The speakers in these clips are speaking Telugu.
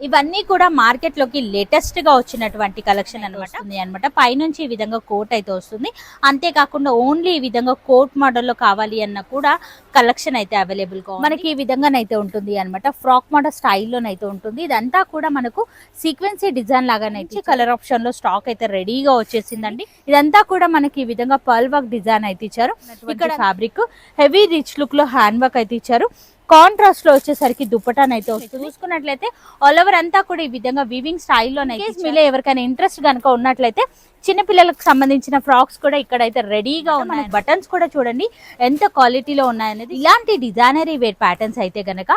ఇవన్నీ కూడా మార్కెట్ లోకి లేటెస్ట్ గా వచ్చినటువంటి కలెక్షన్ అనమాట పైనుంచి ఈ విధంగా కోట్ అయితే వస్తుంది. అంతేకాకుండా ఓన్లీ ఈ విధంగా కోట్ మోడల్ లో కావాలి అన్న కూడా కలెక్షన్ అయితే అవైలబుల్ గా మనకి ఈ విధంగానైతే ఉంటుంది అనమాట. ఫ్రాక్ మోడల్ స్టైల్లోనైతే ఉంటుంది. ఇదంతా కూడా మనకు సీక్వెన్సీ డిజైన్ లాగానైతే కలర్ ఆప్షన్ లో స్టాక్ అయితే రెడీగా వచ్చేసిందండి. ఇదంతా కూడా మనకి ఈ విధంగా పర్ల్ వర్క్ డిజైన్ అయితే ఇచ్చారు. ఇక్కడ ఫ్యాబ్రిక్ హెవీ రిచ్ లుక్ లో హ్యాండ్ వర్క్ అయితే ఇచ్చారు. కాంట్రాస్ట్ లో వచ్చేసరికి దుప్పటాన్ అయితే వస్తుంది. చూసుకున్నట్లయితే ఆల్ ఓవర్ అంతా కూడా ఈ విధంగా వీవింగ్ స్టైల్లోనైతే మీలో ఎవరికైనా ఇంట్రెస్ట్ కనుక ఉన్నట్లయితే చిన్న పిల్లలకు సంబంధించిన ఫ్రాక్స్ కూడా ఇక్కడైతే రెడీగా ఉన్నాయి. బటన్స్ కూడా చూడండి ఎంత క్వాలిటీలో ఉన్నాయనేది. ఇలాంటి డిజైనరీ వేర్ ప్యాటర్న్స్ అయితే గనక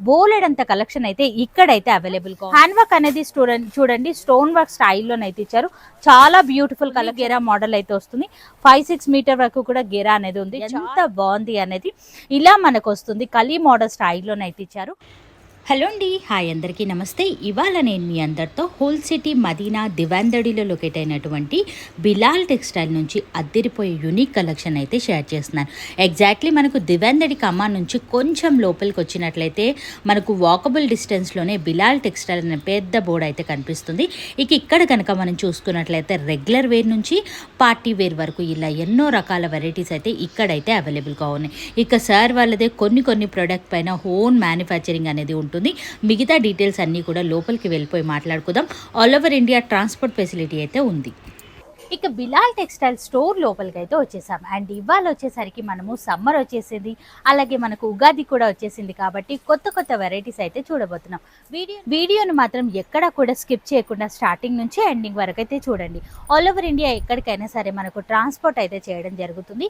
బోలెడంత కలెక్షన్ అయితే ఇక్కడైతే అవైలబుల్ గా. హ్యాండ్ వర్క్ అనేది చూడండి స్టోన్ వర్క్ స్టైల్లోనైతే ఇచ్చారు. చాలా బ్యూటిఫుల్ కలర్ గెరా మోడల్ అయితే వస్తుంది. 5-6 మీటర్ వరకు కూడా గెరా అనేది ఉంది. ఎంత బాగుంది అనేది ఇలా మనకు వస్తుంది. కలీ మోడల్ స్టైల్లోనైతే ఇచ్చారు. హలో అండి, హాయ్ అందరికీ నమస్తే. ఇవాళ నేను మీ అందరితో హోల్ సిటీ మదీనా దివాందడిలో లొకేట్ అయినటువంటి బిలాల్ టెక్స్టైల్ నుంచి అద్దరిపోయే యూనిక్ కలెక్షన్ అయితే షేర్ చేస్తున్నాను. ఎగ్జాక్ట్లీ మనకు దివాందడి కమాన్ నుంచి కొంచెం లోపలికి వచ్చినట్లయితే మనకు వాకబుల్ డిస్టెన్స్లోనే బిలాల్ టెక్స్టైల్ అనే పెద్ద బోర్డు అయితే కనిపిస్తుంది. ఇక్కడ కనుక మనం చూసుకున్నట్లయితే రెగ్యులర్ వేర్ నుంచి పార్టీ వేర్ వరకు ఇలా ఎన్నో రకాల వెరైటీస్ అయితే ఇక్కడైతే అవైలబుల్గా ఉన్నాయి. సార్ వాళ్ళదే కొన్ని ప్రోడక్ట్ పైన ఓన్ మ్యానుఫ్యాక్చరింగ్ అనేది ఉంటుంది. మిగతా డీటెయిల్స్ అన్నీ కూడా లోపలికి వెళ్ళిపోయి మాట్లాడుకుందాం. All over India transport facility అయితే ఉంది. ఇక బిలాల్ టెక్స్టైల్ స్టోర్ లోపలికి అయితే వచ్చేసాం. అండ్ ఇవాళ వచ్చేసరికి మనము సమ్మర్ వచ్చేసింది, అలాగే మనకు ఉగాది కూడా వచ్చేసింది కాబట్టి కొత్త వెరైటీస్ అయితే చూడబోతున్నాం. వీడియోను మాత్రం ఎక్కడా కూడా స్కిప్ చేయకుండా స్టార్టింగ్ నుంచి ఎండింగ్ వరకు అయితే చూడండి. ఆల్ ఓవర్ ఇండియా ఎక్కడికైనా సరే మనకు ట్రాన్స్పోర్ట్ అయితే చేయడం జరుగుతుంది.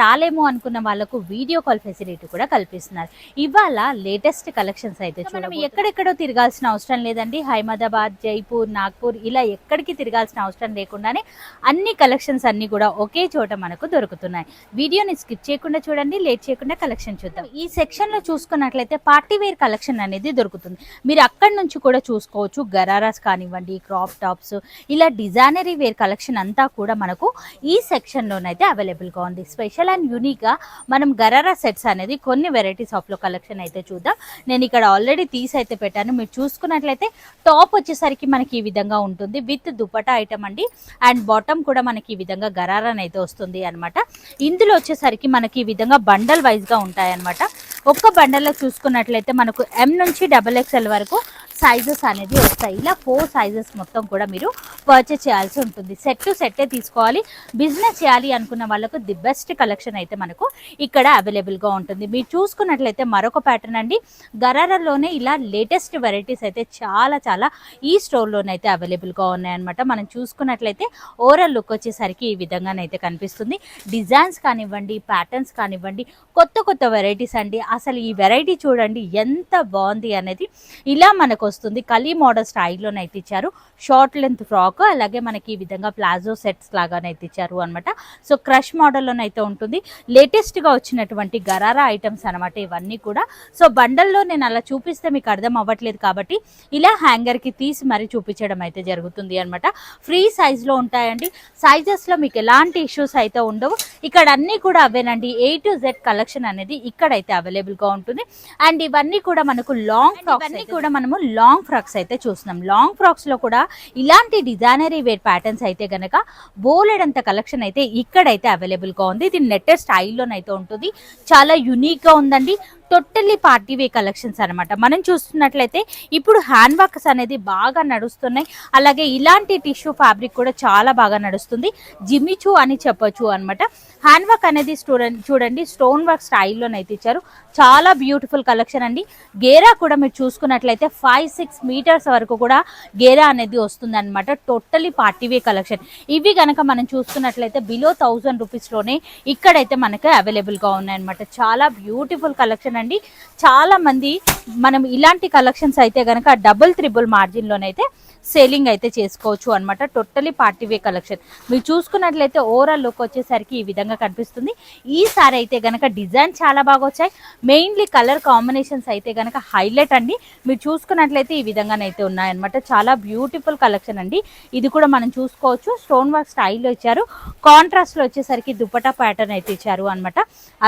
రాలేము అనుకున్న వాళ్ళకు వీడియో కాల్ ఫెసిలిటీ కూడా కల్పిస్తున్నారు. ఇవాళ లేటెస్ట్ కలెక్షన్స్ అయితే మనం ఎక్కడెక్కడో తిరగాల్సిన అవసరం లేదండి. హైదరాబాద్, జైపూర్, నాగ్పూర్ ఇలా ఎక్కడికి తిరగాల్సిన అవసరం లేకుండానే అన్ని కలెక్షన్స్ అన్ని కూడా ఒకే చోట మనకు దొరుకుతున్నాయి. వీడియోని స్కిప్ చేయకుండా చూడండి, లేట్ చేయకుండా కలెక్షన్ చూద్దాం. ఈ సెక్షన్ లో చూసుకున్నట్లయితే పార్టీ వేర్ కలెక్షన్ అనేది దొరుకుతుంది. మీరు అక్కడి నుంచి కూడా చూసుకోవచ్చు. గరారాస్ కానివ్వండి, క్రాప్ టాప్స్, ఇలా డిజైనరీ వేర్ కలెక్షన్ అంతా కూడా మనకు ఈ సెక్షన్ లోనైతే అవైలబుల్ గా ఉంది. స్పెషల్ అండ్ యూనిక్ గా మనం గరారా సెట్స్ అనేది కొన్ని వెరైటీస్ ఆఫ్ లో కలెక్షన్ అయితే చూద్దాం. నేను ఇక్కడ ఆల్రెడీ తీసి అయితే పెట్టాను. మీరు చూసుకున్నట్లయితే టాప్ వచ్చేసరికి మనకి ఈ విధంగా ఉంటుంది విత్ దుపట్టా ఐటమ్ అండి. అండ్ బాటమ్ కూడా మనకి ఈ విధంగా గరారాన్ అయితే వస్తుంది అనమాట. ఇందులో వచ్చేసరికి మనకి ఈ విధంగా బండల్ వైజ్ గా ఉంటాయి అనమాట. ఒక్క బండల్లో చూసుకున్నట్లయితే మనకు M నుంచి XXL వరకు సైజెస్ అనేది వస్తాయి. ఇలా 4 సైజెస్ మొత్తం కూడా మీరు పర్చేస్ చేయాల్సి ఉంటుంది. సెట్ టు సెట్టే తీసుకోవాలి. బిజినెస్ చేయాలి అనుకున్న వాళ్ళకు ది బెస్ట్ కలెక్షన్ అయితే మనకు ఇక్కడ అవైలబుల్గా ఉంటుంది. మీరు చూసుకున్నట్లయితే మరొక ప్యాటర్న్ అండి. గరారాలోనే ఇలా లేటెస్ట్ వెరైటీస్ అయితే చాలా ఈ స్టోర్లోనైతే అవైలబుల్గా ఉన్నాయన్నమాట. మనం చూసుకున్నట్లయితే ఓవరాల్ లుక్ వచ్చేసరికి ఈ విధంగానైతే కనిపిస్తుంది. డిజైన్స్ కానివ్వండి, ప్యాటర్న్స్ కానివ్వండి, కొత్త వెరైటీస్ అండి. అసలు ఈ వెరైటీ చూడండి ఎంత బాగుంది అనేది. ఇలా మనకు వస్తుంది. కలీ మోడల్ స్టైల్లోనైతే ఇచ్చారు. షార్ట్ లెంత్ ఫ్రాక్, అలాగే మనకి ఈ విధంగా ప్లాజో సెట్స్ లాగానైతే ఇచ్చారు అనమాట. సో క్రష్ మోడల్లోనైతే ఉంటుంది. లేటెస్ట్ గా వచ్చినటువంటి గరారా ఐటమ్స్ అనమాట ఇవన్నీ కూడా. సో బండల్లో నేను అలా చూపిస్తే మీకు అర్థం అవ్వట్లేదు కాబట్టి ఇలా హ్యాంగర్ కి తీసి మరీ చూపించడం అయితే జరుగుతుంది అనమాట. ఫ్రీ సైజ్ లో ఉంటాయండి. సైజెస్ లో మీకు ఎలాంటి ఇష్యూస్ అయితే ఉండవు. ఇక్కడ అన్ని కూడా అవేనండి. A to Z కలెక్షన్ అనేది ఇక్కడైతే అవైలబుల్ గా ఉంటుంది. అండ్ ఇవన్నీ కూడా మనకు లాంగ్ ఫ్రాక్స్ అయితే చూస్తున్నాం. లాంగ్ ఫ్రాక్స్ లో కూడా ఇలాంటి డిజైనరీ వేర్ ప్యాటర్న్స్ అయితే గనక బోలెడంత కలెక్షన్ అయితే ఇక్కడైతే అవైలబుల్ గా ఉంది. ఇది నెట్టెడ్ స్టైల్లోనైతే ఉంటుంది. చాలా యూనిక్ గా ఉందండి. టోటల్లీ పార్టీ వే కలెక్షన్స్ అనమాట. మనం చూస్తున్నట్లయితే ఇప్పుడు హ్యాండ్ వర్క్స్ అనేది బాగా నడుస్తున్నాయి. అలాగే ఇలాంటి టిష్యూ ఫ్యాబ్రిక్ కూడా చాలా బాగా నడుస్తుంది. జిమిచూ అని చెప్పొచ్చు అనమాట. హ్యాండ్ వర్క్ అనేది చూడండి స్టోన్ వర్క్ స్టైల్లోనైతే ఇచ్చారు. చాలా బ్యూటిఫుల్ కలెక్షన్ అండి. గేరా కూడా మీరు చూసుకున్నట్లయితే 5-6 మీటర్స్ వరకు కూడా గేరా అనేది వస్తుంది అనమాట. టోటల్లీ పార్టీ వే కలెక్షన్. ఇవి కనుక మనం చూసుకున్నట్లయితే బిలో 1000 రూపీస్లోనే ఇక్కడైతే మనకి అవైలబుల్గా ఉన్నాయన్నమాట. చాలా బ్యూటిఫుల్ కలెక్షన్ అండి. చాలా మంది మనం ఇలాంటి కలెక్షన్స్ అయితే గనక డబుల్ మార్జిన్ లోనైతే సేలింగ్ అయితే చేసుకోవచ్చు అనమాట. టోటలీ పార్టీ వే కలెక్షన్. మీరు చూసుకున్నట్లయితే ఓవరాల్ లుక్ వచ్చేసరికి ఈ విధంగా కనిపిస్తుంది. ఈసారి అయితే గనక డిజైన్ చాలా బాగా వచ్చాయి. మెయిన్లీ కలర్ కాంబినేషన్స్ అయితే గనక హైలైట్ అండి. మీరు చూసుకున్నట్లయితే ఈ విధంగానైతే ఉన్నాయన్నమాట. చాలా బ్యూటిఫుల్ కలెక్షన్ అండి. ఇది కూడా మనం చూసుకోవచ్చు. స్టోన్ వర్క్ స్టైల్లో ఇచ్చారు. కాంట్రాస్ట్ లో వచ్చేసరికి దుపట్టా ప్యాటర్న్ అయితే ఇచ్చారు అనమాట.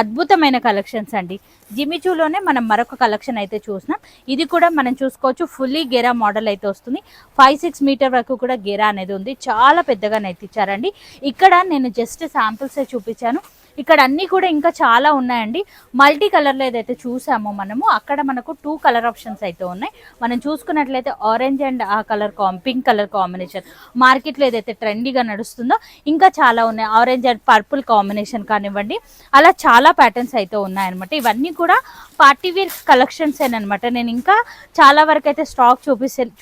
అద్భుతమైన కలెక్షన్స్ అండి. జిమి జిమ్మిచూలోనే మనం మరొక కలెక్షన్ అయితే చూసినాం. ఇది కూడా మనం చూసుకోవచ్చు ఫుల్లీ గెరా మోడల్ అయితే వస్తుంది. 5-6 మీటర్ వరకు కూడా గెరా అనేది ఉంది. చాలా పెద్దగా అయితే ఇచ్చారండి. ఇక్కడ నేను జస్ట్ శాంపిల్స్ చూపించాను. ఇక్కడ అన్ని కూడా ఇంకా చాలా ఉన్నాయండి. మల్టీ కలర్లో ఏదైతే చూసామో మనము అక్కడ మనకు 2 కలర్ ఆప్షన్స్ అయితే ఉన్నాయి. మనం చూసుకున్నట్లయితే ఆరెంజ్ అండ్ ఆ కలర్ పింక్ కలర్ కాంబినేషన్ మార్కెట్లో ఏదైతే ట్రెండీగా నడుస్తుందో ఇంకా చాలా ఉన్నాయి. ఆరెంజ్ అండ్ పర్పుల్ కాంబినేషన్ కానివ్వండి, అలా చాలా ప్యాటర్న్స్ అయితే ఉన్నాయన్నమాట. ఇవన్నీ కూడా పార్టీ వేర్ కలెక్షన్స్ అనమాట. నేను ఇంకా చాలా వరకు అయితే స్టాక్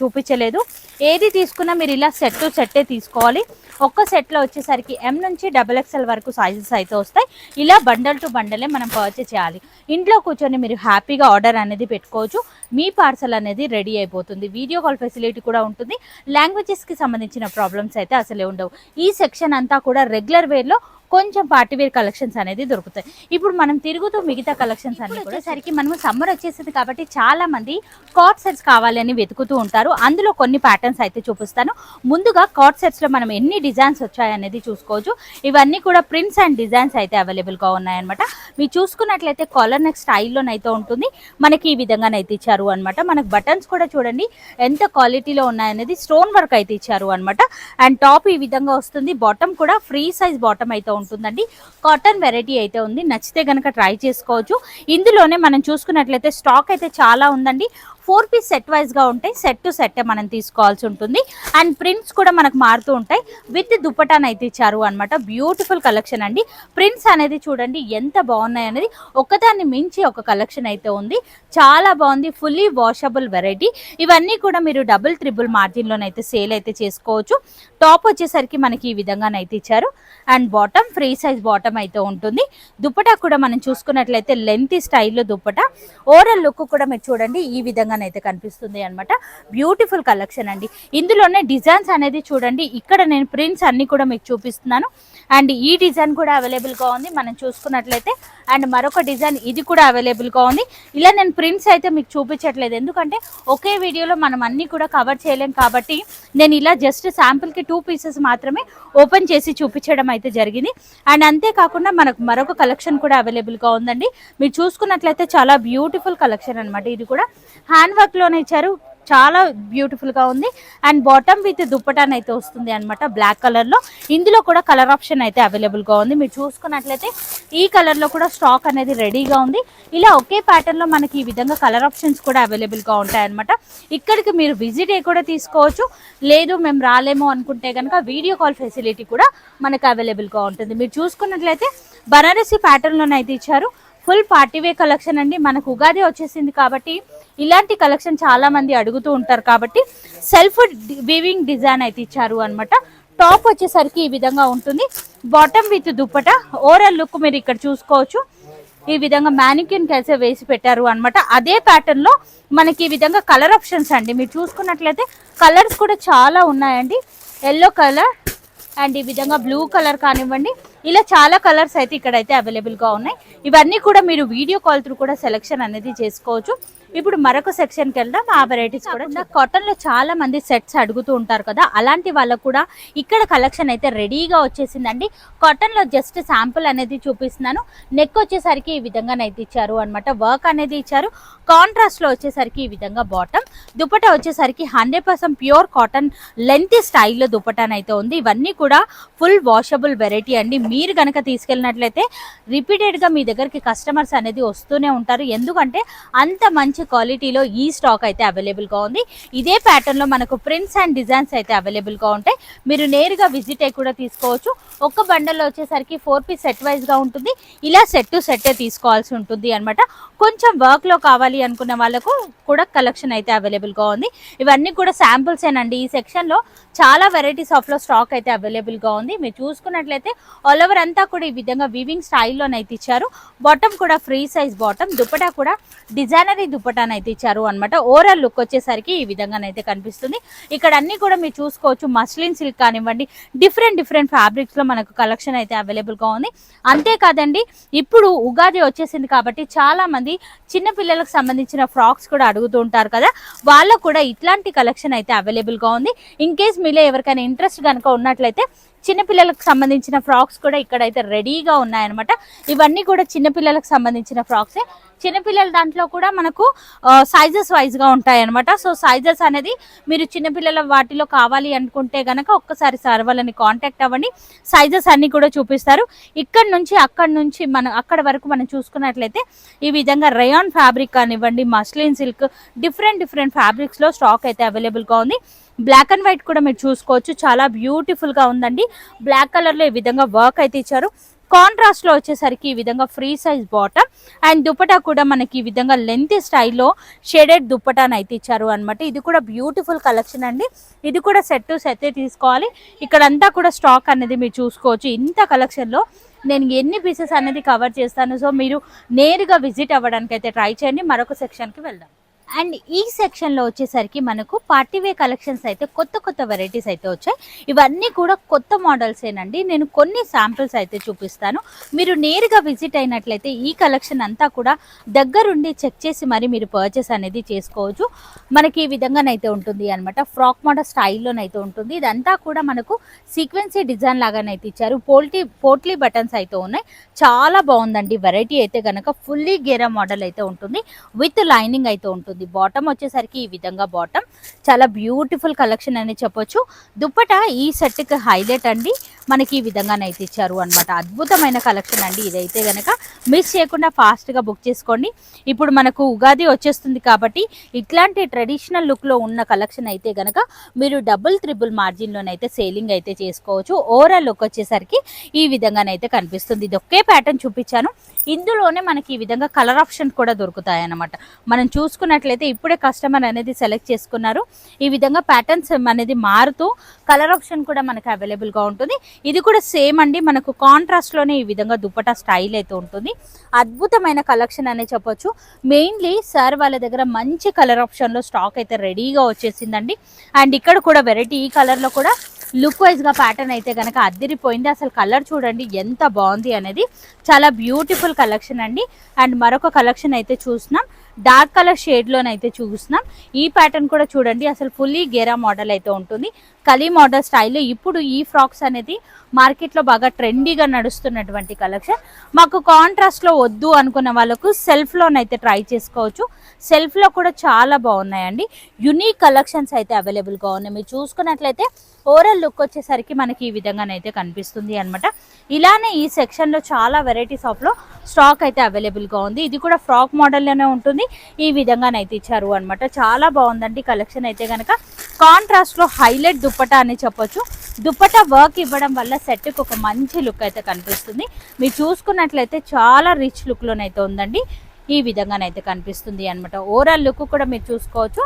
చూపించలేదు. ఏది తీసుకున్నా మీరు ఇలా సెట్టే తీసుకోవాలి. ఒక్క సెట్లో వచ్చేసరికి M నుంచి XXL వరకు సైజెస్ అయితే వస్తాయి. ఇలా బండల్ టు బండలే మనం పర్చేస్ చేయాలి. ఇంట్లో కూర్చొని మీరు హ్యాపీగా ఆర్డర్ అనేది పెట్టుకోవచ్చు. మీ పార్సల్ అనేది రెడీ అయిపోతుంది. వీడియో కాల్ ఫెసిలిటీ కూడా ఉంటుంది. లాంగ్వేజెస్కి సంబంధించిన ప్రాబ్లమ్స్ అయితే అసలే ఉండవు. ఈ సెక్షన్ అంతా కూడా రెగ్యులర్ వేర్లో కొంచెం పార్టీవేర్ కలెక్షన్స్ అనేది దొరుకుతాయి. ఇప్పుడు మనం తిరుగుతూ మిగతా కలెక్షన్స్ అన్ని కూడా సరికి మనము సమ్మర్ వచ్చేసింది కాబట్టి చాలా మంది కాట్ సెట్స్ కావాలని వెతుకుతూ ఉంటారు. అందులో కొన్ని ప్యాటర్న్స్ అయితే చూపిస్తాను. ముందుగా కాట్ సెట్స్ లో మనం ఎన్ని డిజైన్స్ వచ్చాయనేది చూసుకోవచ్చు. ఇవన్నీ కూడా ప్రింట్స్ అండ్ డిజైన్స్ అయితే అవైలబుల్ గా ఉన్నాయన్నమాట. మీరు చూసుకున్నట్లయితే కాలర్ నెక్ స్టైల్లోనైతే ఉంటుంది. మనకి ఈ విధంగానైతే ఇచ్చారు అనమాట. మనకు బటన్స్ కూడా చూడండి ఎంత క్వాలిటీలో ఉన్నాయనేది స్టోన్ వర్క్ అయితే ఇచ్చారు అనమాట. అండ్ టాప్ ఈ విధంగా వస్తుంది. బాటమ్ కూడా ఫ్రీ సైజ్ బాటమ్ అయితే ఉంటుందండి. కాటన్ వెరైటీ అయితే ఉంది. నచ్చితే గనక ట్రై చేసుకోవచ్చు. ఇందులోనే మనం చూసుకున్నట్లయితే స్టాక్ అయితే చాలా ఉందండి. 4 పీస్ సెట్ వైజ్ గా ఉంటాయి. సెట్ టు సెట్ మనం తీసుకోవాల్సి ఉంటుంది. అండ్ ప్రింట్స్ కూడా మనకు మారుతూ ఉంటాయి. విత్ దుపటాన్ అయితే ఇచ్చారు అనమాట. బ్యూటిఫుల్ కలెక్షన్ అండి. ప్రింట్స్ అనేది చూడండి ఎంత బాగున్నాయి అనేది. ఒకదాన్ని మించి ఒక కలెక్షన్ అయితే ఉంది. చాలా బాగుంది. Fully washable variety. ఇవన్నీ కూడా మీరు డబుల్ ట్రిపుల్ మార్జిన్ లోనైతే సేల్ అయితే చేసుకోవచ్చు. టాప్ వచ్చేసరికి మనకి ఈ విధంగానైతే ఇచ్చారు. And bottom free size bottom అయితే ఉంటుంది. దుపటా కూడా మనం చూసుకున్నట్లయితే లెంతీ స్టైల్లో దుపటా. ఓవరాల్ లుక్ కూడా మీరు చూడండి ఈ విధంగా అయితే కనిపిస్తుంది అనమాట. బ్యూటిఫుల్ కలెక్షన్ అండి. ఇందులోనే డిజైన్స్ అనేది చూడండి. ఇక్కడ నేను ప్రింట్స్ అన్ని కూడా మీకు చూపిస్తున్నాను. అండ్ ఈ డిజైన్ కూడా అవైలబుల్ గా ఉంది మనం చూసుకున్నట్లయితే. అండ్ మరొక డిజైన్ ఇది కూడా అవైలబుల్ గా ఉంది. ఇలా నేను ప్రింట్స్ అయితే మీకు చూపించట్లేదు, ఎందుకంటే ఒకే వీడియోలో మనం అన్ని కూడా కవర్ చేయలేం కాబట్టి నేను ఇలా జస్ట్ శాంపుల్ కి 2 పీసెస్ మాత్రమే ఓపెన్ చేసి చూపించడం అయితే జరిగింది. అండ్ అంతేకాకుండా మనకు మరొక కలెక్షన్ కూడా అవైలబుల్ గా ఉందండి. మీరు చూసుకున్నట్లయితే చాలా బ్యూటిఫుల్ కలెక్షన్ అనమాట. ఇది కూడా హ్యాండ్ వర్క్ లోనే ఇచ్చారు. చాలా బ్యూటిఫుల్ గా ఉంది. అండ్ బాటమ్ విత్ దుప్పటాన్ అయితే వస్తుంది అనమాట బ్లాక్ కలర్ లో. ఇందులో కూడా కలర్ ఆప్షన్ అయితే అవైలబుల్ గా ఉంది. మీరు చూసుకున్నట్లయితే ఈ కలర్ లో కూడా స్టాక్ అనేది రెడీగా ఉంది. ఇలా ఒకే ప్యాటర్న్ లో మనకి ఈ విధంగా కలర్ ఆప్షన్స్ కూడా అవైలబుల్ గా ఉంటాయి అనమాట. ఇక్కడికి మీరు విజిట్ అయ్యి కూడా తీసుకోవచ్చు. లేదు మేము రాలేమో అనుకుంటే కనుక వీడియో కాల్ ఫెసిలిటీ కూడా మనకు అవైలబుల్ గా ఉంటుంది. మీరు చూసుకున్నట్లయితే బనారసి ప్యాటర్న్ లోనైతే ఇచ్చారు. ఫుల్ పార్టీవేర్ కలెక్షన్ అండి. మనకు ఉగాది వచ్చేసింది కాబట్టి ఇలాంటి కలెక్షన్ చాలా మంది అడుగుతూ ఉంటారు కాబట్టి సెల్ఫ్ వీవింగ్ డిజైన్ అయితే ఇచ్చారు అనమాట. టాప్ వచ్చేసరికి ఈ విధంగా ఉంటుంది. Bottom with dupatta. Overall look మీరు ఇక్కడ చూసుకోవచ్చు. ఈ విధంగా మ్యానిక్యూన్ కలిసే వేసి పెట్టారు అనమాట. అదే ప్యాటర్న్ లో మనకి ఈ విధంగా కలర్ ఆప్షన్స్ అండి. మీరు చూసుకున్నట్లయితే కలర్స్ కూడా చాలా ఉన్నాయండి. ఎల్లో కలర్ అండ్ ఈ విధంగా బ్లూ కలర్ కానివ్వండి, ఇలా చాలా కలర్స్ అయితే ఇక్కడైతే అవైలబుల్ గా ఉన్నాయి. ఇవన్నీ కూడా మీరు వీడియో కాల్ త్రూ కూడా సెలెక్షన్ అనేది చేసుకోవచ్చు. ఇప్పుడు మరొక సెక్షన్ కి వెళ్దాం. ఆ వెరైటీస్ కూడా కాటన్ లో చాలా మంది సెట్స్ అడుగుతూ ఉంటారు కదా, అలాంటి వాళ్ళకు కూడా ఇక్కడ కలెక్షన్ అయితే రెడీగా వచ్చేసిందండి. కాటన్ లో జస్ట్ శాంపుల్ అనేది చూపిస్తున్నాను. నెక్ వచ్చేసరికి ఈ విధంగా అయితే ఇచ్చారు అనమాట. వర్క్ అనేది ఇచ్చారు. కాంట్రాస్ట్ లో వచ్చేసరికి ఈ విధంగా బాటమ్. దుపట్టా వచ్చేసరికి 100% ప్యూర్ కాటన్ లెంత్ స్టైల్లో దుపట్టానైతే ఉంది. ఇవన్నీ కూడా ఫుల్ వాషబుల్ వెరైటీ అండి. మీరు గనక తీసుకెళ్ళినట్లయితే రిపీటెడ్ గా మీ దగ్గరికి కస్టమర్స్ అనేది వస్తూనే ఉంటారు. ఎందుకంటే అంత మంచి క్వాలిటీలో ఈ స్టాక్ అయితే అవైలబుల్ గా ఉంది. ఇదే ప్యాటర్న్ లో మనకు ప్రింట్స్ అండ్ డిజైన్స్ అయితే అవైలబుల్ గా ఉంటాయి. మీరు నేరుగా విజిట్ అయ్యి కూడా తీసుకోవచ్చు. ఒక్క బండల్లో వచ్చేసరికి 4 పీస్ సెట్ వైజ్ గా ఉంటుంది. ఇలా సెట్ టు సెట్ తీసుకోవాల్సి ఉంటుంది అనమాట. కొంచెం వర్క్ లో కావాలి అనుకున్న వాళ్ళకు కూడా కలెక్షన్ అయితే అవైలబుల్ గా ఉంది. ఇవన్నీ కూడా శాంపుల్స్ ఏనండి. ఈ సెక్షన్ లో చాలా వెరైటీస్ ఆఫ్ లో స్టాక్ అయితే అవైలబుల్ గా ఉంది. మీరు చూసుకున్నట్లయితే ఆల్ ఓవర్ అంతా కూడా ఈ విధంగా వీవింగ్ స్టైల్లోనైతే ఇచ్చారు. బాటమ్ కూడా ఫ్రీ సైజ్ బాటమ్. దుపట్టా కూడా డిజైనరీ దుపట్టా దుప్పటానైతే ఇచ్చారు అనమాట. ఓవరాల్ లుక్ వచ్చేసరికి ఈ విధంగానైతే కనిపిస్తుంది. ఇక్కడ అన్ని కూడా మీరు చూసుకోవచ్చు, మస్లిన్ సిల్క్ కానివ్వండి, డిఫరెంట్ ఫ్యాబ్రిక్స్ లో మనకు కలెక్షన్ అయితే అవైలబుల్ గా ఉంది. అంతేకాదండి, ఇప్పుడు ఉగాది వచ్చేసింది కాబట్టి చాలా మంది చిన్న పిల్లలకు సంబంధించిన ఫ్రాక్స్ కూడా అడుగుతూ ఉంటారు కదా, వాళ్ళకు కూడా ఇట్లాంటి కలెక్షన్ అయితే అవైలబుల్ గా ఉంది. ఇన్ కేస్ మీలో ఎవరికైనా ఇంట్రెస్ట్ కనుక ఉన్నట్లయితే చిన్నపిల్లలకు సంబంధించిన ఫ్రాక్స్ కూడా ఇక్కడైతే రెడీగా ఉన్నాయన్నమాట. ఇవన్నీ కూడా చిన్నపిల్లలకు సంబంధించిన ఫ్రాక్సే. చిన్నపిల్లల దాంట్లో కూడా మనకు సైజెస్ వైజ్గా ఉంటాయన్నమాట. సో సైజెస్ అనేది మీరు చిన్నపిల్లల వాటిలో కావాలి అనుకుంటే కనుక ఒక్కసారి సార్ వాళ్ళని కాంటాక్ట్ అవ్వండి, సైజెస్ అన్ని కూడా చూపిస్తారు. ఇక్కడ నుంచి అక్కడ వరకు మనం చూసుకున్నట్లయితే ఈ విధంగా రేయాన్ ఫ్యాబ్రిక్ కానివ్వండి, మస్లిన్ సిల్క్, డిఫరెంట్ ఫ్యాబ్రిక్స్లో స్టాక్ అయితే అవైలబుల్గా ఉంది. బ్లాక్ అండ్ వైట్ కూడా మీరు చూసుకోవచ్చు, చాలా బ్యూటిఫుల్ గా ఉందండి. బ్లాక్ కలర్ లో ఈ విధంగా వర్క్ అయితే ఇచ్చారు. కాంట్రాస్ట్ లో వచ్చేసరికి ఈ విధంగా free size bottom and dupatta కూడా మనకి ఈ విధంగా లెంత్ స్టైల్లో షేడెడ్ దుపటాను అయితే ఇచ్చారు అనమాట. ఇది కూడా బ్యూటిఫుల్ కలెక్షన్ అండి. ఇది కూడా సెట్ టు సెట్ తీసుకోవాలి. ఇక్కడంతా కూడా స్టాక్ అనేది మీరు చూసుకోవచ్చు. ఇంత కలెక్షన్ లో నేను ఎన్ని పీసెస్ అనేది కవర్ చేస్తాను. సో మీరు నేరుగా విజిట్ అవ్వడానికి అయితే ట్రై చేయండి. మరొక సెక్షన్ కి వెళ్దాం. అండ్ ఈ సెక్షన్లో వచ్చేసరికి మనకు పార్టీవేర్ కలెక్షన్స్ అయితే కొత్త వెరైటీస్ అయితే వచ్చాయి. ఇవన్నీ కూడా కొత్త మోడల్సేనండి. నేను కొన్ని శాంపిల్స్ అయితే చూపిస్తాను. మీరు నేరుగా విజిట్ అయినట్లయితే ఈ కలెక్షన్ అంతా కూడా దగ్గరుండి చెక్ చేసి మరి మీరు పర్చేస్ అనేది చేసుకోవచ్చు. మనకి ఈ విధంగానైతే ఉంటుంది అనమాట. ఫ్రాక్ మోడల్ స్టైల్లోనైతే ఉంటుంది. ఇదంతా కూడా మనకు సీక్వెన్సీ డిజైన్ లాగానైతే ఇచ్చారు. పోట్లీ బటన్స్ అయితే ఉన్నాయి. చాలా బాగుందండి. వెరైటీ అయితే కనుక ఫుల్లీ గేరా మోడల్ అయితే ఉంటుంది, విత్ లైనింగ్ అయితే ఉంటుంది. బాటమ్ వచ్చేసరికి ఈ విధంగా బాటమ్ చాలా బ్యూటిఫుల్ కలెక్షన్ అని చెప్పొచ్చు. దుప్పటా ఈ సెట్ కి హైలైట్ అండి. మనకి ఈ విధంగానైతే ఇచ్చారు అనమాట. అద్భుతమైన కలెక్షన్ అండి. ఇదైతే గనక మిస్ చేయకుండా ఫాస్ట్ గా బుక్ చేసుకోండి. ఇప్పుడు మనకు ఉగాది వచ్చేస్తుంది కాబట్టి ఇట్లాంటి ట్రెడిషనల్ లుక్ లో ఉన్న కలెక్షన్ అయితే గనక మీరు డబుల్ త్రిబుల్ మార్జిన్ లోనైతే సేలింగ్ అయితే చేసుకోవచ్చు. ఓవరాల్ లుక్ వచ్చేసరికి ఈ విధంగానైతే కనిపిస్తుంది. ఇది ఒకే ప్యాటర్న్ చూపించాను. ఇందులోనే మనకి ఈ విధంగా కలర్ ఆప్షన్ కూడా దొరుకుతాయి అన్నమాట. మనం చూసుకున్నట్లయితే ఇప్పుడే కస్టమర్ అనేది సెలెక్ట్ చేసుకున్నారు. ఈ విధంగా ప్యాటర్న్స్ అనేది మారుతూ కలర్ ఆప్షన్ కూడా మనకి అవైలబుల్ గా ఉంటుంది. ఇది కూడా సేమ్ అండి. మనకు కాంట్రాస్ట్ లోనే ఈ విధంగా దుపట్టా స్టైల్ అయితే ఉంటుంది. అద్భుతమైన కలెక్షన్ అనే చెప్పొచ్చు. మెయిన్లీ సార్ వాళ్ళ దగ్గర మంచి కలర్ ఆప్షన్ లో స్టాక్ అయితే రెడీగా వచ్చేసిందండి. అండ్ ఇక్కడ కూడా వెరైటీ ఈ కలర్ లో కూడా లుక్ వైజ్ గా ప్యాటర్న్ అయితే కనుక అద్దిరిపోయింది. అసలు కలర్ చూడండి ఎంత బాగుంది అనేది. చాలా బ్యూటిఫుల్ కలెక్షన్ అండి. అండ్ మరొక కలెక్షన్ అయితే చూస్తున్నాం, డార్క్ కలర్ షేడ్ లోనైతే చూస్తున్నాం. ఈ ప్యాటర్న్ కూడా చూడండి, అసలు ఫుల్లీ గేరా మోడల్ అయితే ఉంటుంది. కలీ మోడల్ స్టైల్లో ఇప్పుడు ఈ ఫ్రాక్స్ అనేది మార్కెట్లో బాగా ట్రెండీగా నడుస్తున్నటువంటి కలెక్షన్. మాకు కాంట్రాస్ట్లో వద్దు అనుకున్న వాళ్ళకు సెల్ఫ్లోనైతే ట్రై చేసుకోవచ్చు. సెల్ఫ్లో కూడా చాలా బాగున్నాయండి. యునీక్ కలెక్షన్స్ అయితే అవైలబుల్గా ఉన్నాయి. మీరు చూసుకున్నట్లయితే ఓవరాల్ లుక్ వచ్చేసరికి మనకి ఈ విధంగానైతే కనిపిస్తుంది అనమాట. ఇలానే ఈ సెక్షన్లో చాలా వెరైటీస్ ఆఫ్లో స్టాక్ అయితే అవైలబుల్గా ఉంది. ఇది కూడా ఫ్రాక్ మోడల్లోనే ఉంటుంది. ఈ విధంగానైతే ఇచ్చారు అనమాట. చాలా బాగుందండి కలెక్షన్ అయితే కనుక. కాంట్రాస్ట్లో హైలైట్ దుప్పటా అని చెప్పొచ్చు. దుప్పటా వర్క్ ఇవ్వడం వల్ల సెట్కి ఒక మంచి లుక్ అయితే కనిపిస్తుంది. మీరు చూసుకున్నట్లయితే చాలా రిచ్ లుక్లోనైతే ఉందండి. ఈ విధంగానైతే కనిపిస్తుంది అనమాట. ఓవరాల్ లుక్ కూడా మీరు చూసుకోవచ్చు.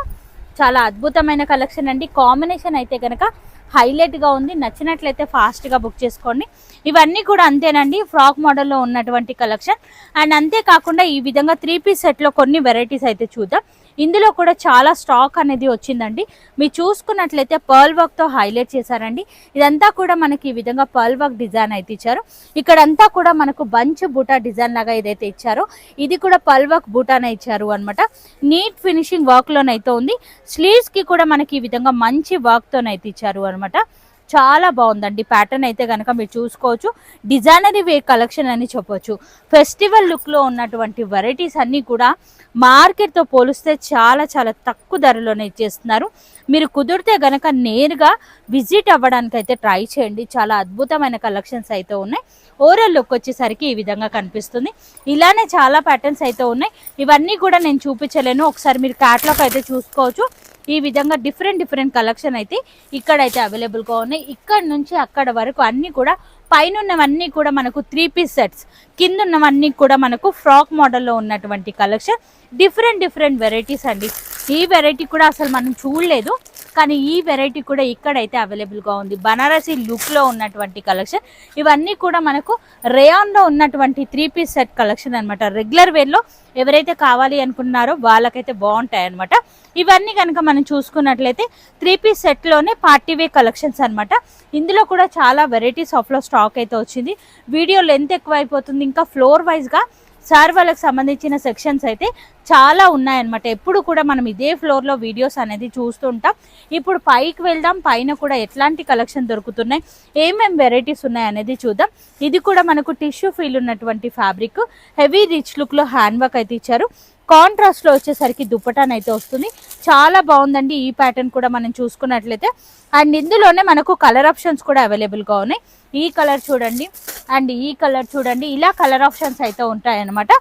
చాలా అద్భుతమైన కలెక్షన్ అండి. కాంబినేషన్ అయితే కనుక హైలైట్గా ఉంది. నచ్చినట్లయితే ఫాస్ట్గా బుక్ చేసుకోండి. ఇవన్నీ కూడా అంతేనండి, ఫ్రాక్ మోడల్లో ఉన్నటువంటి కలెక్షన్. అండ్ అంతేకాకుండా ఈ విధంగా 3 పీస్ సెట్లో కొన్ని వెరైటీస్ అయితే చూద్దాం. ఇందులో కూడా చాలా స్టాక్ అనేది వచ్చిందండి. మీరు చూసుకున్నట్లయితే పర్ల్ వర్క్తో హైలైట్ చేశారండి. ఇదంతా కూడా మనకి ఈ విధంగా పర్ల్ వర్క్ డిజైన్ అయితే ఇచ్చారు. ఇక్కడంతా కూడా మనకు బంచ్ బూటా డిజైన్ లాగా ఏదైతే ఇచ్చారో ఇది కూడా పర్ల్ వర్క్ బూటానే ఇచ్చారు అనమాట. నీట్ ఫినిషింగ్ వర్క్లోనైతే ఉంది. స్లీవ్స్కి కూడా మనకి ఈ విధంగా మంచి వర్క్తోనైతే ఇచ్చారు అనమాట. చాలా బాగుందండి. ప్యాటర్న్ అయితే కనుక మీరు చూసుకోవచ్చు. డిజైనరీ వేర్ కలెక్షన్ అని చెప్పొచ్చు. ఫెస్టివల్ లుక్లో ఉన్నటువంటి వెరైటీస్ అన్నీ కూడా మార్కెట్తో పోలిస్తే చాలా చాలా తక్కువ ధరలోనే ఇచ్చేస్తున్నారు. మీరు కుదిరితే గనక నేరుగా విజిట్ అవ్వడానికి అయితే ట్రై చేయండి. చాలా అద్భుతమైన కలెక్షన్స్ అయితే ఉన్నాయి. ఓవరాల్ లుక్ వచ్చేసరికి ఈ విధంగా కనిపిస్తుంది. ఇలానే చాలా ప్యాటర్న్స్ అయితే ఉన్నాయి. ఇవన్నీ కూడా నేను చూపించలేను. ఒకసారి మీరు క్యాట్లాగ్ అయితే చూసుకోవచ్చు. ఈ విధంగా డిఫరెంట్ కలెక్షన్ అయితే ఇక్కడైతే అవైలబుల్గా ఉన్నాయి. ఇక్కడ నుంచి అక్కడ వరకు అన్నీ కూడా పైన ఉన్నవన్నీ కూడా మనకు 3 పీస్ సెట్స్, కింద ఉన్నవన్నీ కూడా మనకు ఫ్రాక్ మోడల్లో ఉన్నటువంటి కలెక్షన్. డిఫరెంట్ వెరైటీస్ అండి. ఈ వెరైటీ కూడా అసలు మనం చూడలేదు. కానీ ఈ వెరైటీ కూడా ఇక్కడైతే అవైలబుల్గా ఉంది. బనారసి లుక్లో ఉన్నటువంటి కలెక్షన్. ఇవన్నీ కూడా మనకు రేయాన్లో ఉన్నటువంటి 3 పీస్ సెట్ కలెక్షన్ అనమాట. రెగ్యులర్ వేర్లో ఎవరైతే కావాలి అనుకున్నారో వాళ్ళకైతే బాగుంటాయి అనమాట. ఇవన్నీ కనుక మనం చూసుకున్నట్లయితే 3 పీస్ సెట్లోనే పార్టీ వే కలెక్షన్స్ అనమాట. ఇందులో కూడా చాలా వెరైటీస్ ఆఫ్లో స్టాక్ అయితే వచ్చింది. వీడియో లెంత్ ఎక్కువ అయిపోతుంది. ఇంకా ఫ్లోర్ వైజ్గా సార్ వాళ్ళకి సంబంధించిన సెక్షన్స్ అయితే చాలా ఉన్నాయన్నమాట. ఎప్పుడు కూడా మనం ఇదే ఫ్లోర్లో వీడియోస్ అనేది చూస్తుంటాం. ఇప్పుడు పైకి వెళ్దాం, పైన కూడా ఎట్లాంటి కలెక్షన్ దొరుకుతున్నాయి, ఏమేం వెరైటీస్ ఉన్నాయి అనేది చూద్దాం. ఇది కూడా మనకు టిష్యూ ఫీల్ ఉన్నటువంటి ఫ్యాబ్రిక్, హెవీ రిచ్ లుక్లో హ్యాండ్ వర్క్ అయితే ఇచ్చారు. కాంట్రాస్ట్లో వచ్చేసరికి దుపటాన్ అయితే వస్తుంది. చాలా బాగుందండి ఈ ప్యాటర్న్ కూడా మనం చూసుకున్నట్లయితే. అండ్ ఇందులోనే మనకు కలర్ ఆప్షన్స్ కూడా అవైలబుల్గా ఉన్నాయి. ఈ కలర్ చూడండి అండ్ ఈ కలర్ చూడండి, ఇలా కలర్ ఆప్షన్స్ అయితే ఉంటాయన్నమాట.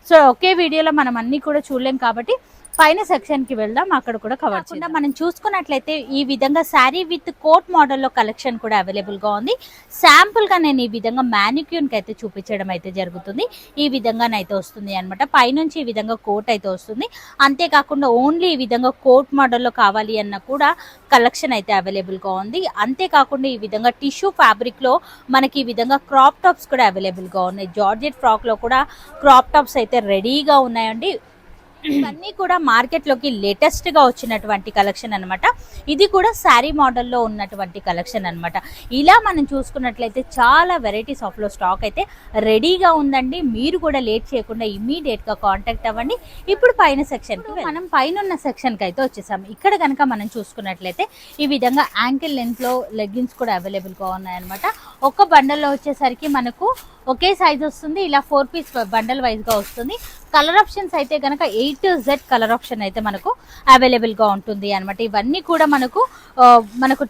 సో ఒకే వీడియోలో మనం అన్నీ కూడా చూడలేం కాబట్టి పైన సెక్షన్కి వెళ్దాం, అక్కడ కూడా కవర్ చేద్దాం. మనం చూసుకున్నట్లయితే ఈ విధంగా శారీ విత్ కోట్ మోడల్లో కలెక్షన్ కూడా అవైలబుల్గా ఉంది. శాంపుల్గా నేను ఈ విధంగా మ్యానిక్యూన్కి అయితే చూపించడం అయితే జరుగుతుంది. ఈ విధంగానైతే వస్తుంది అనమాట. పైనుంచి ఈ విధంగా కోట్ అయితే వస్తుంది. అంతేకాకుండా ఓన్లీ ఈ విధంగా కోట్ మోడల్లో కావాలి అన్న కూడా కలెక్షన్ అయితే అవైలబుల్గా ఉంది. అంతేకాకుండా ఈ విధంగా టిష్యూ ఫ్యాబ్రిక్లో మనకి ఈ విధంగా క్రాప్ టాప్స్ కూడా అవైలబుల్గా ఉన్నాయి. జార్జెట్ ఫ్రాక్లో కూడా క్రాప్ టాప్స్ అయితే రెడీగా ఉన్నాయండి. ఇవన్నీ కూడా మార్కెట్లోకి లేటెస్ట్గా వచ్చినటువంటి కలెక్షన్ అనమాట. ఇది కూడా శారీ మోడల్లో ఉన్నటువంటి కలెక్షన్ అనమాట. ఇలా మనం చూసుకున్నట్లయితే చాలా వెరైటీస్ ఆఫ్లో స్టాక్ అయితే రెడీగా ఉందండి. మీరు కూడా లేట్ చేయకుండా ఇమీడియట్గా కాంటాక్ట్ అవ్వండి. ఇప్పుడు పైన సెక్షన్కి మనం పైన ఉన్న సెక్షన్కి అయితే వచ్చేసాం. ఇక్కడ కనుక మనం చూసుకున్నట్లయితే ఈ విధంగా యాంకిల్ లెంత్లో లెగ్గిన్స్ కూడా అవైలబుల్గా ఉన్నాయన్నమాట. ఒక్క బండల్లో వచ్చేసరికి మనకు ఒకే సైజ్ వస్తుంది. ఇలా 4 పీస్ బండల్ వైజ్గా వస్తుంది. కలర్ ఆప్షన్స్ అయితే కనుక A to Z colour option అయితే మనకు అవైలబుల్గా ఉంటుంది అనమాట. ఇవన్నీ కూడా మనకు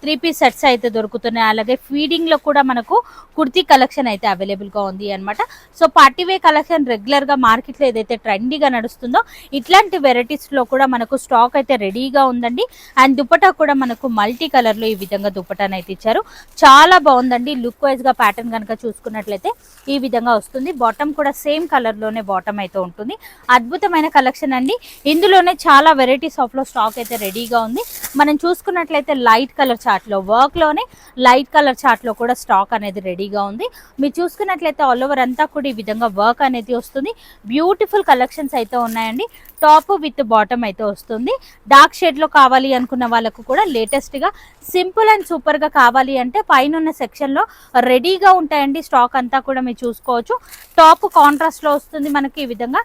3 పీస్ సెట్స్ అయితే దొరుకుతున్నాయి. అలాగే ఫీడింగ్లో కూడా మనకు కుర్తీ కలెక్షన్ అయితే అవైలబుల్గా ఉంది అనమాట. సో పార్టీవే కలెక్షన్ రెగ్యులర్గా మార్కెట్లో ఏదైతే ట్రెండీగా నడుస్తుందో ఇట్లాంటి వెరైటీస్లో కూడా మనకు స్టాక్ అయితే రెడీగా ఉందండి. అండ్ దుపట్టా కూడా మనకు మల్టీ కలర్లో ఈ విధంగా దుపట్టాను అయితే ఇచ్చారు. చాలా బాగుందండి. లుక్ వైజ్గా ప్యాటర్న్ కనుక చూసుకున్నట్లయితే ఈ విధంగా వస్తుంది. బాటమ్ కూడా సేమ్ కలర్లోనే బాటమ్ అయితే ఉంటుంది. అద్భుతమైన కలెక్షన్ అండి. ఇందులోనే చాలా వెరైటీస్ ఆఫ్లో స్టాక్ అయితే రెడీగా ఉంది. మనం చూసుకున్నట్లయితే లైట్ కలర్ చార్ట్లో వర్క్లోనే లైట్ కలర్ చార్ట్లో కూడా స్టాక్ అనేది రెడీగా ఉంది. మీరు చూసుకున్నట్లయితే ఆల్ ఓవర్ అంతా కూడా ఈ విధంగా వర్క్ అనేది వస్తుంది. బ్యూటిఫుల్ కలెక్షన్స్ అయితే ఉన్నాయండి. టాప్ విత్ బాటమ్ అయితే వస్తుంది. డార్క్ షేడ్లో కావాలి అనుకున్న వాళ్ళకు కూడా లేటెస్ట్గా సింపుల్ అండ్ సూపర్గా కావాలి అంటే పైన ఉన్న సెక్షన్లో రెడీగా ఉంటాయండి. స్టాక్ అంతా కూడా మీరు చూసుకోవచ్చు. టాప్ కాంట్రాస్ట్లో వస్తుంది మనకి. ఈ విధంగా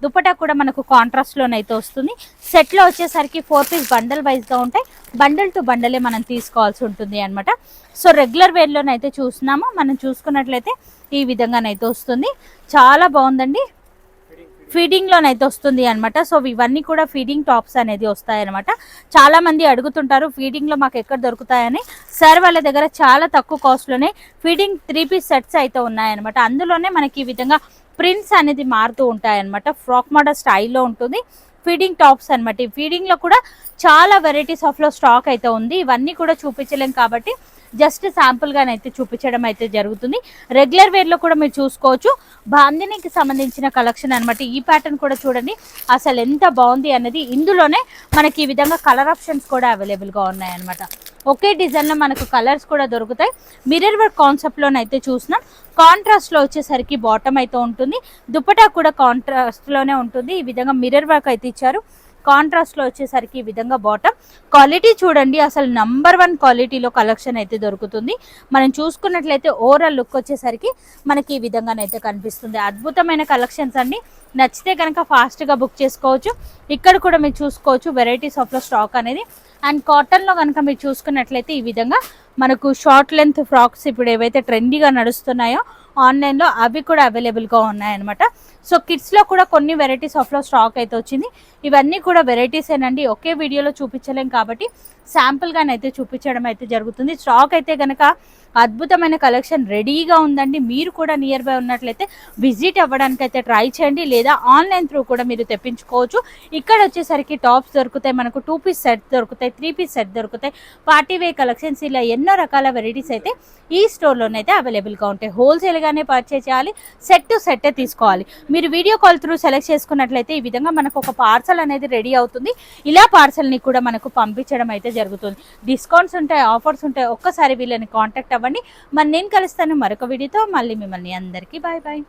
దుపట్టా కూడా మనకు కాంట్రాస్ట్లోనైతే వస్తుంది. సెట్లో వచ్చేసరికి 4 పీస్ బండల్ వైజ్గా ఉంటాయి. బండల్ టు బండలే మనం తీసుకోవాల్సి ఉంటుంది అనమాట. సో రెగ్యులర్ వేర్లోనైతే చూస్తున్నాము. మనం చూసుకున్నట్లయితే ఈ విధంగానైతే వస్తుంది. చాలా బాగుందండి. ఫీడింగ్లోనైతే వస్తుంది అనమాట. సో ఇవన్నీ కూడా ఫీడింగ్ టాప్స్ అనేది వస్తాయన్నమాట. చాలా మంది అడుగుతుంటారు ఫీడింగ్లో మాకు ఎక్కడ దొరుకుతాయని. సార్ వాళ్ళ దగ్గర చాలా తక్కువ కాస్ట్లోనే ఫీడింగ్ 3 పీస్ సెట్స్ అయితే ఉన్నాయన్నమాట. అందులోనే మనకి ఈ విధంగా ప్రింట్స్ అనేది మారుతూ ఉంటాయన్నమాట. ఫ్రాక్ మోడల్ స్టైల్లో ఉంటుంది. ఫీడింగ్ టాప్స్ అనమాట. ఈ ఫీడింగ్లో కూడా చాలా వెరైటీస్ ఆఫ్లో స్టాక్ అయితే ఉంది. ఇవన్నీ కూడా చూపించలేం కాబట్టి జస్ట్ శాంపుల్గానైతే చూపించడం అయితే జరుగుతుంది. రెగ్యులర్ వేర్లో కూడా మీరు చూసుకోవచ్చు. బాందినికి సంబంధించిన కలెక్షన్ అనమాట. ఈ ప్యాటర్న్ కూడా చూడండి అసలు ఎంత బాగుంది అన్నది. ఇందులోనే మనకి ఈ విధంగా కలర్ ఆప్షన్స్ కూడా అవైలబుల్గా ఉన్నాయన్నమాట. ఒకే డిజైన్లో మనకు కలర్స్ కూడా దొరుకుతాయి. మిర్రర్ వర్క్ కాన్సెప్ట్లోనైతే చూసినాం. కాంట్రాస్ట్లో వచ్చేసరికి బాటమ్ అయితే ఉంటుంది. దుపట్టా కూడా కాంట్రాస్ట్లోనే ఉంటుంది. ఈ విధంగా మిర్రర్ వర్క్ అయితే ఇచ్చారు. కాంట్రాస్ట్లో వచ్చేసరికి ఈ విధంగా బాటమ్. క్వాలిటీ చూడండి అసలు నంబర్ 1 క్వాలిటీలో కలెక్షన్ అయితే దొరుకుతుంది. మనం చూసుకున్నట్లయితే ఓవరాల్ లుక్ వచ్చేసరికి మనకి ఈ విధంగానైతే కనిపిస్తుంది. అద్భుతమైన కలెక్షన్స్ అండి. నచ్చితే కనుక ఫాస్ట్గా బుక్ చేసుకోవచ్చు. ఇక్కడ కూడా మీరు చూసుకోవచ్చు వెరైటీస్ ఆఫ్లో స్టాక్ అనేది. అండ్ కాటన్లో కనుక మీరు చూసుకున్నట్లయితే ఈ విధంగా మనకు షార్ట్ లెంత్ ఫ్రాక్స్ ఇప్పుడు ఏవైతే ట్రెండీగా నడుస్తున్నాయో ఆన్లైన్లో అవి కూడా అవైలబుల్గా ఉన్నాయన్నమాట. సో కిడ్స్లో కూడా కొన్ని వెరైటీస్ ఆఫ్లో స్టాక్ అయితే వచ్చింది. ఇవన్నీ కూడా వెరైటీస్ ఏనండి. ఒకే వీడియోలో చూపించలేం కాబట్టి శాంపుల్గానైతే చూపించడం అయితే జరుగుతుంది. స్టాక్ అయితే కనుక అద్భుతమైన కలెక్షన్ రెడీగా ఉందండి. మీరు కూడా నియర్ బై ఉన్నట్లయితే విజిట్ అవ్వడానికి అయితే ట్రై చేయండి. లేదా ఆన్లైన్ త్రూ కూడా మీరు తెప్పించుకోవచ్చు. ఇక్కడ వచ్చేసరికి టాప్స్ దొరుకుతాయి. మనకు 2 పీస్ సెట్ దొరుకుతాయి. 3 పీస్ సెట్ దొరుకుతాయి. పార్టీ వే కలెక్షన్స్ ఇలా ఎన్నో రకాల వెరైటీస్ అయితే ఈ స్టోర్లోనైతే అవైలబుల్గా ఉంటాయి. హోల్సేల్గానే పర్చేస్ చేయాలి. సెట్ టు సెట్టే తీసుకోవాలి. మీరు వీడియో కాల్ త్రూ సెలెక్ట్ చేసుకున్నట్లయితే ఈ విధంగా మనకు ఒక పార్సల్ అనేది రెడీ అవుతుంది. ఇలా పార్సల్ని కూడా మనకు పంపించడం అయితే జరుగుతుంది. డిస్కౌంట్స్ ఉంటాయి, ఆఫర్స్ ఉంటాయి. ఒక్కసారి వీళ్ళని కాంటాక్ట్ అవ్వండి. మరి నేను కలుస్తాను మరొక వీడియోతో. మళ్ళీ మిమ్మల్ని అందరికీ బాయ్ బాయ్.